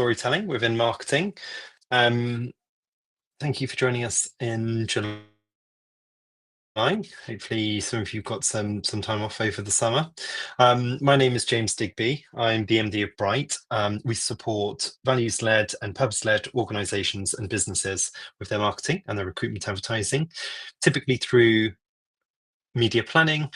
Storytelling within marketing. Um, Thank you for joining us in July. Hopefully, some of you got some time off over the summer. My name is James Digby. I'm the MD of Bright. We support values-led and purpose-led organisations and businesses with their marketing and their recruitment advertising, typically through media planning,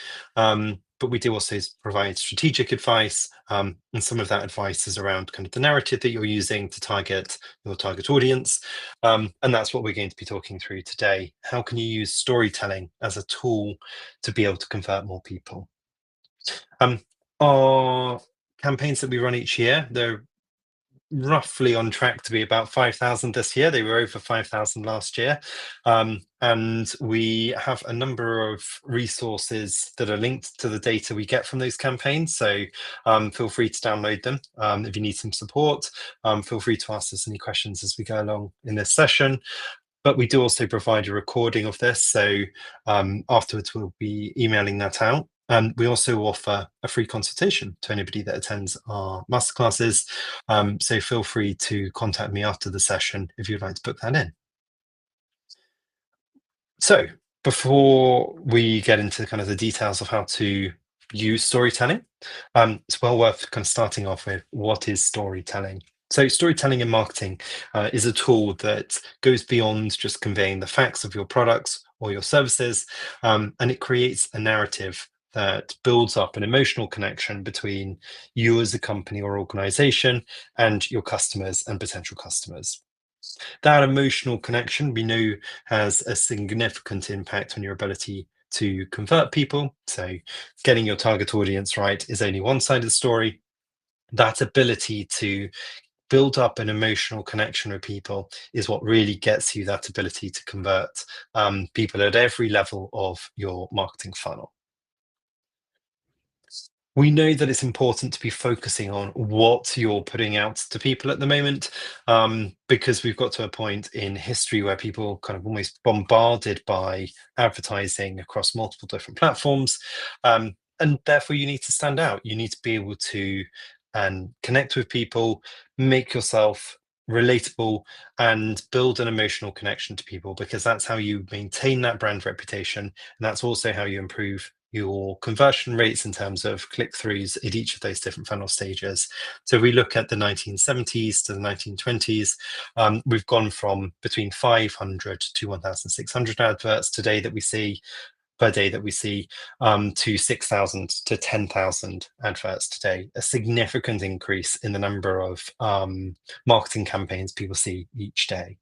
but we do also provide strategic advice, and some of that advice is around kind of the narrative that you're using to target your target audience, and that's what we're going to be talking through today. How can you use storytelling as a tool to be able to convert more people? Um, our campaigns that we run each year, they're roughly on track to be about 5,000 this year. They were over 5,000 last year. And we have a number of resources that are linked to the data we get from those campaigns. So feel free to download them. If you need some support, feel free to ask us any questions as we go along in this session. But we do also provide a recording of this. So afterwards, we'll be emailing that out. And we also offer a free consultation to anybody that attends our masterclasses. So feel free to contact me after the session if you'd like to book that in. So before we get into kind of the details of how to use storytelling, it's well worth kind of starting off with what is storytelling. So storytelling in marketing is a tool that goes beyond just conveying the facts of your products or your services, and it creates a narrative that builds up an emotional connection between you as a company or organization and your customers and potential customers. That emotional connection we know has a significant impact on your ability to convert people. So getting your target audience right is only one side of the story. That ability to build up an emotional connection with people is what really gets you that ability to convert people at every level of your marketing funnel. We know that it's important to be focusing on what you're putting out to people at the moment, because we've got to a point in history where people kind of almost bombarded by advertising across multiple different platforms. And therefore, you need to stand out. You need to be able to connect with people, make yourself relatable, and build an emotional connection to people, because that's how you maintain that brand reputation. And that's also how you improve your conversion rates in terms of click-throughs at each of those different funnel stages. So we look at the 1970s to the 1920s, we've gone from between 500 to 1,600 adverts today that we see per day that we see, to 6,000 to 10,000 adverts today, a significant increase in the number of marketing campaigns people see each day.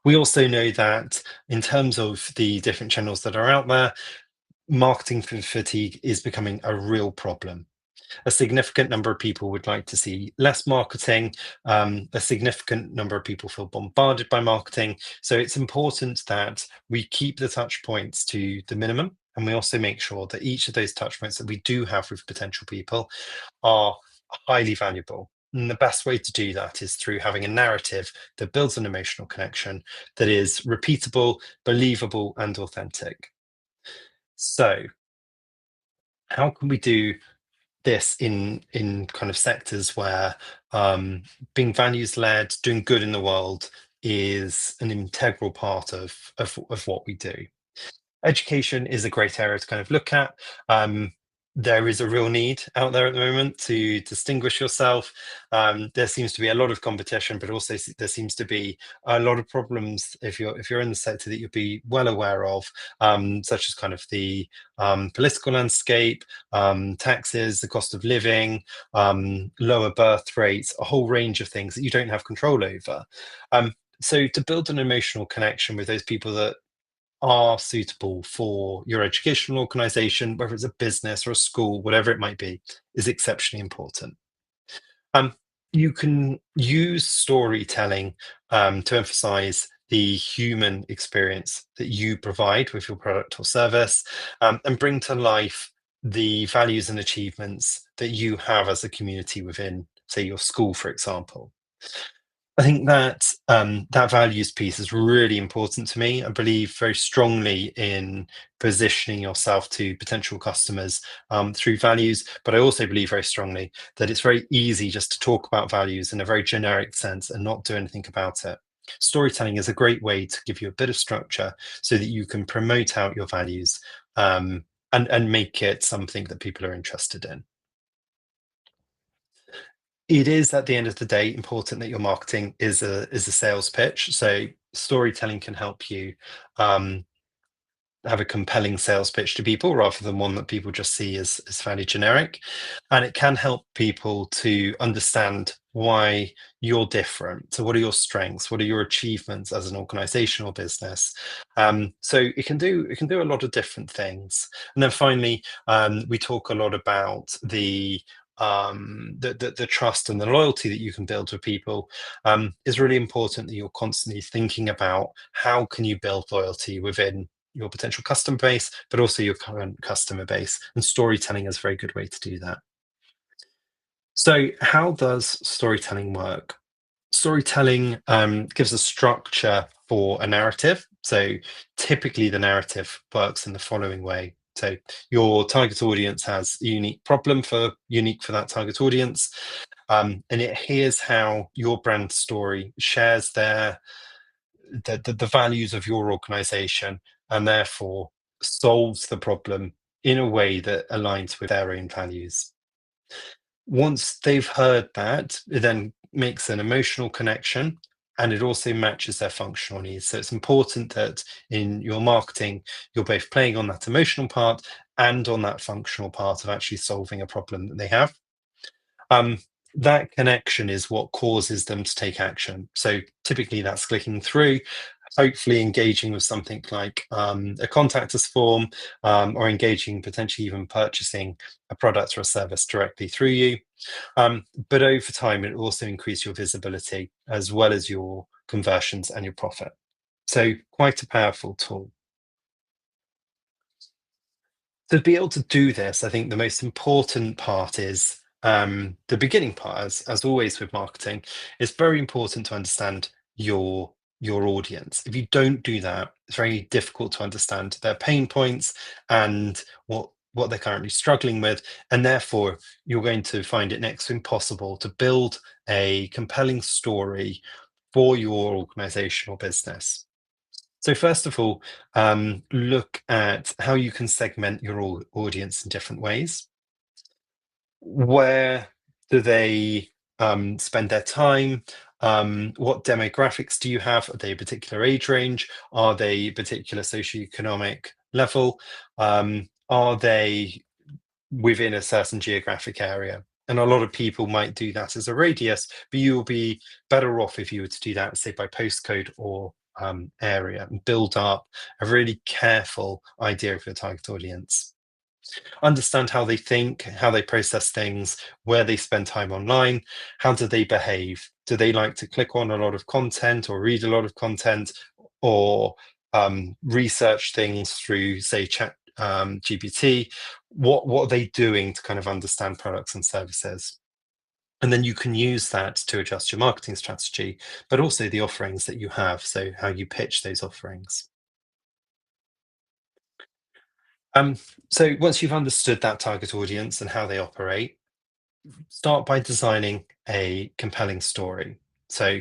We also know that in terms of the different channels that are out there, marketing fatigue is becoming a real problem. A significant number of people would like to see less marketing. A significant number of people feel bombarded by marketing. So it's important that we keep the touch points to the minimum. And we also make sure that each of those touch points that we do have with potential people are highly valuable. And the best way to do that is through having a narrative that builds an emotional connection that is repeatable, believable, and authentic. So, how can we do this in kind of sectors where being values led, doing good in the world is an integral part of what we do? Education is a great area to kind of look at. There is a real need out there at the moment to distinguish yourself. There seems to be a lot of competition, but also there seems to be a lot of problems if you're in the sector that you'll be well aware of, such as kind of the political landscape, taxes, the cost of living, lower birth rates, a whole range of things that you don't have control over. So to build an emotional connection with those people that are suitable for your educational organization, whether it's a business or a school, whatever it might be, is exceptionally important. Um, you can use storytelling to emphasize the human experience that you provide with your product or service, and bring to life the values and achievements that you have as a community within, say, your school, for example. I think that that values piece is really important to me. I believe very strongly in positioning yourself to potential customers through values, but I also believe very strongly that it's very easy just to talk about values in a very generic sense and not do anything about it. Storytelling is a great way to give you a bit of structure so that you can promote out your values and make it something that people are interested in. It is, at the end of the day, important that your marketing is a sales pitch. So storytelling can help you um, have a compelling sales pitch to people rather than one that people just see as fairly generic. And it can help people to understand why you're different. So what are your strengths? What are your achievements as an organizational business? So it can do a lot of different things. And then finally, we talk a lot about the trust and the loyalty that you can build with people. Is really important that you're constantly thinking about how can you build loyalty within your potential customer base, but also your current customer base. And storytelling is a very good way to do that. So, how does storytelling work? Storytelling gives a structure for a narrative. So, typically, the narrative works in the following way. So, your target audience has a unique problem for unique for that target audience, and it hears how your brand story shares the values of your organization and therefore solves the problem in a way that aligns with their own values. Once they've heard that, it then makes an emotional connection and it also matches their functional needs. So it's important that in your marketing, you're both playing on that emotional part and on that functional part of actually solving a problem that they have. Um, that connection is what causes them to take action. So typically that's clicking through, hopefully engaging with something like a contact us form, or engaging, potentially even purchasing a product or a service directly through you. But over time, it will also increase your visibility as well as your conversions and your profit. So quite a powerful tool. To be able to do this, I think the most important part is the beginning part, as always with marketing, it's very important to understand your audience. If you don't do that, it's very difficult to understand their pain points and what they're currently struggling with, and therefore you're going to find it next to impossible to build a compelling story for your organization or business. So first of all, look at how you can segment your audience in different ways. Where do they spend their time? What demographics do you have? Are they a particular age range? Are they a particular socioeconomic level? Are they within a certain geographic area? And a lot of people might do that as a radius, but you will be better off if you were to do that, say, by postcode or area, and build up a really careful idea of your target audience. Understand how they think, how they process things, where they spend time online, how do they behave? Do they like to click on a lot of content or read a lot of content or research things through, say, Chat GPT? What are they doing to kind of understand products and services? And then you can use that to adjust your marketing strategy, but also the offerings that you have. So, how you pitch those offerings. Um, so, once you've understood that target audience and how they operate, start by designing a compelling story. So,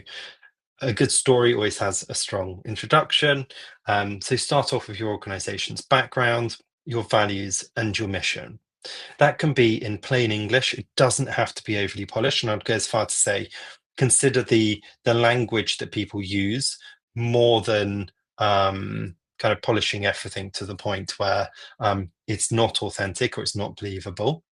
a good story always has a strong introduction. So, start off with your organization's background, your values, and your mission. That can be in plain English. It doesn't have to be overly polished. And I'd go as far to say, consider the language that people use more than kind of polishing everything to the point where it's not authentic or it's not believable.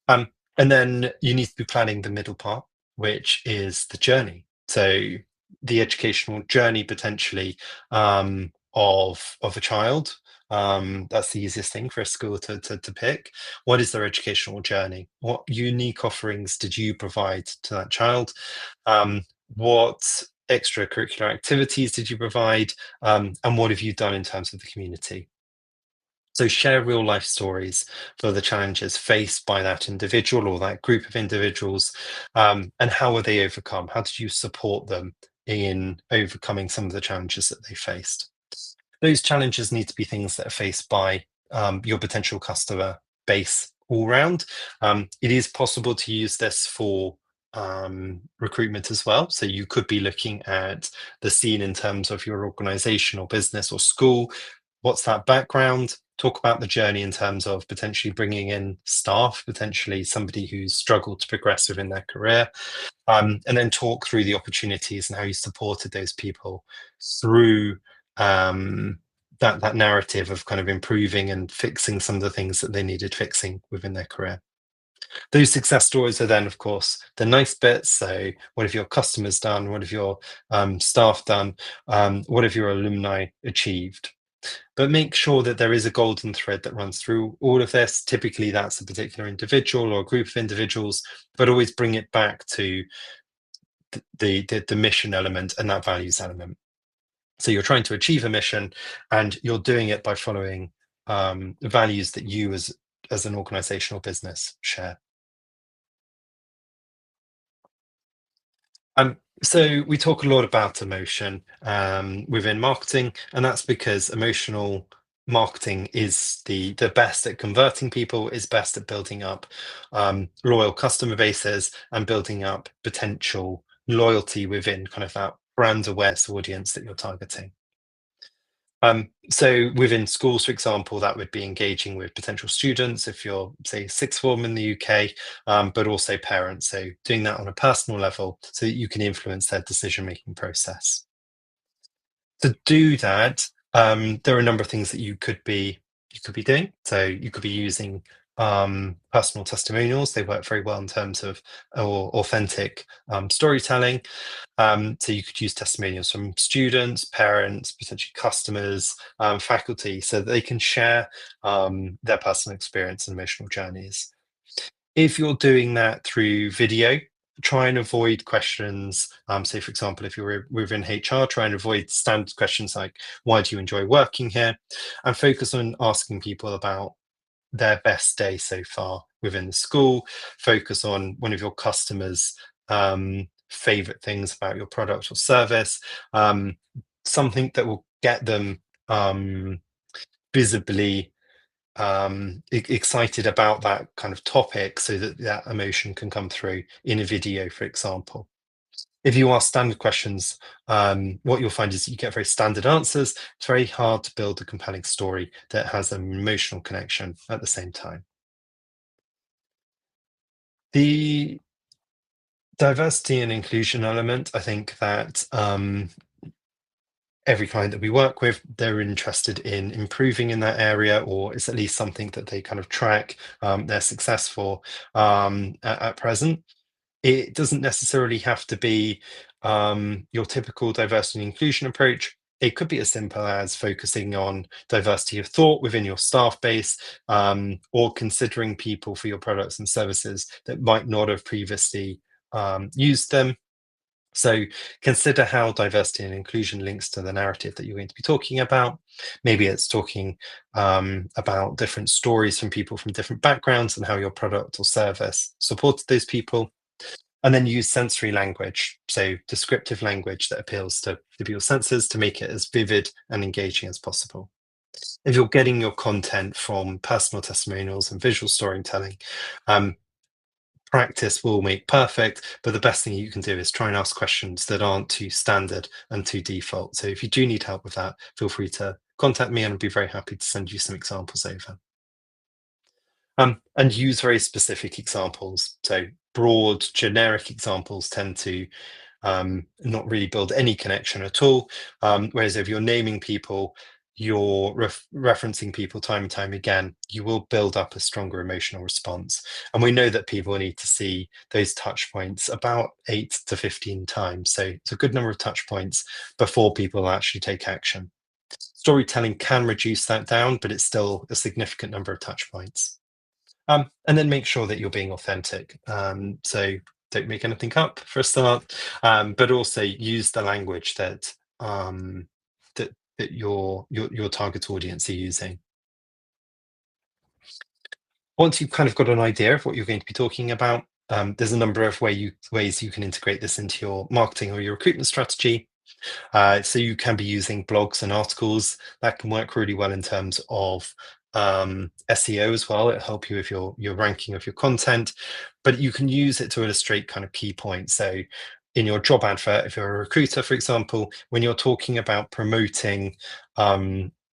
Um, and then you need to be planning the middle part, which is the journey. So the educational journey potentially of a child. That's the easiest thing for a school to pick. What is their educational journey? What unique offerings did you provide to that child? What extracurricular activities did you provide? And what have you done in terms of the community? So share real life stories for the challenges faced by that individual or that group of individuals, and how were they overcome? How did you support them in overcoming some of the challenges that they faced? Those challenges need to be things that are faced by your potential customer base all round. It is possible to use this for recruitment as well. So you could be looking at the scene in terms of your organization or business or school. What's that background? Talk about the journey in terms of potentially bringing in staff, potentially somebody who's struggled to progress within their career, and then talk through the opportunities and how you supported those people through that narrative of kind of improving and fixing some of the things that they needed fixing within their career. Those success stories are then, of course, the nice bits. So, what have your customers done? What have your staff done? What have your alumni achieved? But make sure that there is a golden thread that runs through all of this. Typically, that's a particular individual or a group of individuals, but always bring it back to the mission element and that values element. So you're trying to achieve a mission, and you're doing it by following values that you as an organizational business share. So we talk a lot about emotion within marketing, and that's because emotional marketing is the best at converting people, is best at building up loyal customer bases and building up potential loyalty within kind of that brand awareness audience that you're targeting. So within schools, for example, that would be engaging with potential students if you're, say, sixth form in the UK, but also parents. So doing that on a personal level so that you can influence their decision-making process. To do that, there are a number of things that you could be doing. So you could be using personal testimonials. They work very well in terms of authentic storytelling. So you could use testimonials from students, parents, potentially customers, faculty, so that they can share their personal experience and emotional journeys. If you're doing that through video, try and avoid questions. Say, for example, if you're within HR, try and avoid standard questions like, why do you enjoy working here? And focus on asking people about their best day so far within the school. Focus on one of your customers' favorite things about your product or service, something that will get them visibly excited about that kind of topic so that that emotion can come through in a video, for example. If you ask standard questions, what you'll find is that you get very standard answers. It's very hard to build a compelling story that has an emotional connection at the same time. The diversity and inclusion element, I think that every client that we work with, they're interested in improving in that area, or it's at least something that they kind of track their success for at present. It doesn't necessarily have to be your typical diversity and inclusion approach. It could be as simple as focusing on diversity of thought within your staff base, or considering people for your products and services that might not have previously used them. So consider how diversity and inclusion links to the narrative that you're going to be talking about. Maybe it's talking about different stories from people from different backgrounds and how your product or service supported those people. And then use sensory language, so descriptive language that appeals to people's senses to make it as vivid and engaging as possible. If you're getting your content from personal testimonials and visual storytelling, um, practice will make perfect, but the best thing you can do is try and ask questions that aren't too standard and too default. So if you do need help with that, feel free to contact me and I'd be very happy to send you some examples over. And use very specific examples. So broad, generic examples tend to not really build any connection at all. Whereas if you're naming people, you're referencing people time and time again, you will build up a stronger emotional response. And we know that people need to see those touch points about 8 to 15 times. So it's a good number of touch points before people actually take action. Storytelling can reduce that down, but it's still a significant number of touch points. And then make sure that you're being authentic. So don't make anything up for a start, but also use the language that that your target audience are using. Once you've kind of got an idea of what you're going to be talking about, there's a number of ways you can integrate this into your marketing or your recruitment strategy. So you can be using blogs and articles that can work really well in terms of SEO as well. It'll help you with your ranking of your content, but you can use it to illustrate kind of key points. So in your job advert, if you're a recruiter, for example, when you're talking about promoting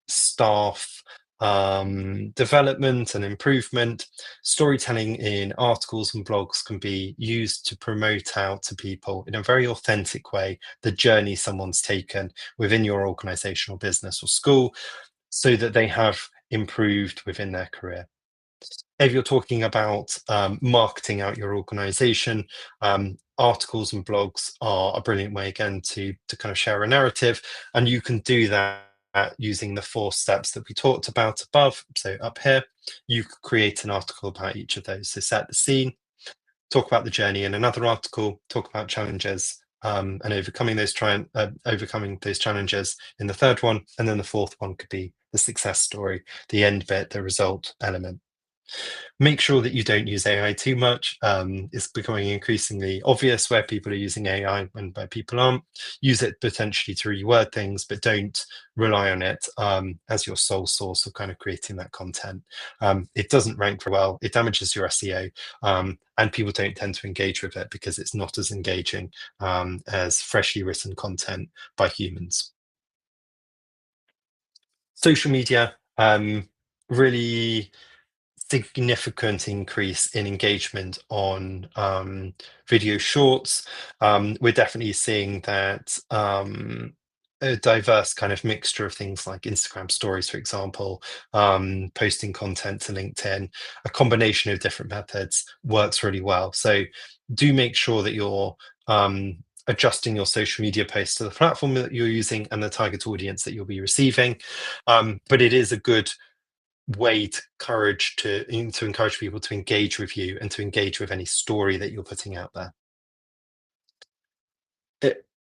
staff development and improvement, storytelling in articles and blogs can be used to promote out to people in a very authentic way the journey someone's taken within your organization or business or school so that they have improved within their career. If you're talking about marketing out your organization, articles and blogs are a brilliant way again to kind of share a narrative, and you can do that using the 4 steps that we talked about above. So up here, you could create an article about each of those. So set the scene, talk about the journey in another article, talk about challenges and overcoming those challenges in the third one, and then the fourth one could be the success story, the end bit, the result element. Make sure that you don't use AI too much. It's becoming increasingly obvious where people are using AI and where people aren't. Use it potentially to reword things, but don't rely on it as your sole source of kind of creating that content. It doesn't rank very well. It damages your SEO, and people don't tend to engage with it because it's not as engaging as freshly written content by humans. Social media, really significant increase in engagement on video shorts. We're definitely seeing that a diverse kind of mixture of things like Instagram stories, for example, posting content to LinkedIn, a combination of different methods works really well. So do make sure that you're adjusting your social media posts to the platform that you're using and the target audience that you'll be receiving. But it is a good way to encourage people to engage with you and to engage with any story that you're putting out there.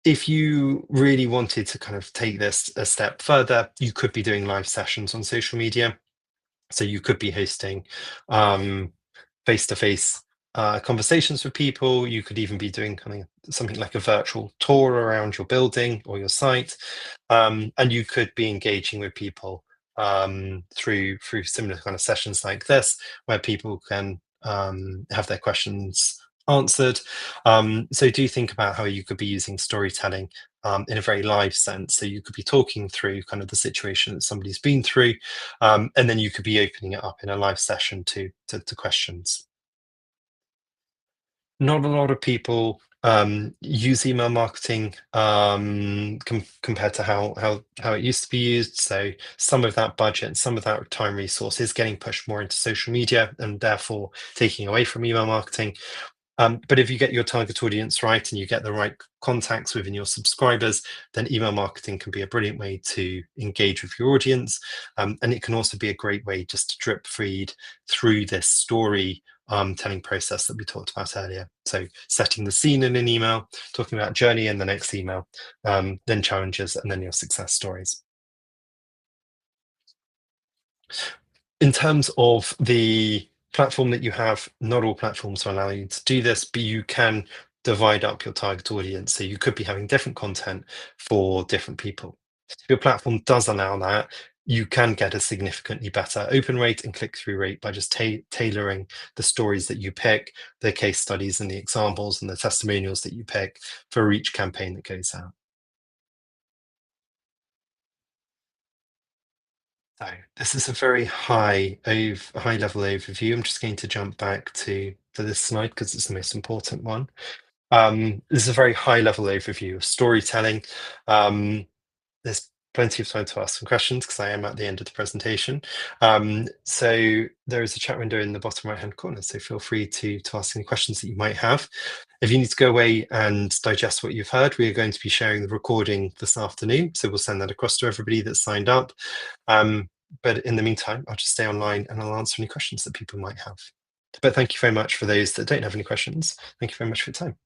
If you really wanted to kind of take this a step further, you could be doing live sessions on social media. So you could be hosting um, face-to-face conversations with people. You could even be doing kind of something like a virtual tour around your building or your site, and you could be engaging with people through similar kind of sessions like this, where people can have their questions answered. So do think about how you could be using storytelling in a very live sense. So you could be talking through kind of the situation that somebody's been through, and then you could be opening it up in a live session to questions. Not a lot of people use email marketing compared to how it used to be used. So some of that budget and some of that time resource is getting pushed more into social media and therefore taking away from email marketing. But if you get your target audience right and you get the right contacts within your subscribers, then email marketing can be a brilliant way to engage with your audience. And it can also be a great way just to drip feed through this story telling process that we talked about earlier. So setting the scene in an email, talking about journey in the next email, then challenges, and then your success stories. In terms of the platform that you have, not all platforms will allow you to do this, but you can divide up your target audience. So you could be having different content for different people. If your platform does allow that, you can get a significantly better open rate and click-through rate by just tailoring the stories that you pick, the case studies and the examples and the testimonials that you pick for each campaign that goes out. So this is a very high level overview. I'm just going to jump back to this slide because it's the most important one. This is a very high level overview of storytelling. There's plenty of time to ask some questions because I am at the end of the presentation. So there is a chat window in the bottom right hand corner, so feel free to ask any questions that you might have. If you need to go away and digest what you've heard, we are going to be sharing the recording this afternoon, so we'll send that across to everybody that's signed up. But in the meantime, I'll just stay online and I'll answer any questions that people might have. But thank you very much for those that don't have any questions. Thank you very much for your time.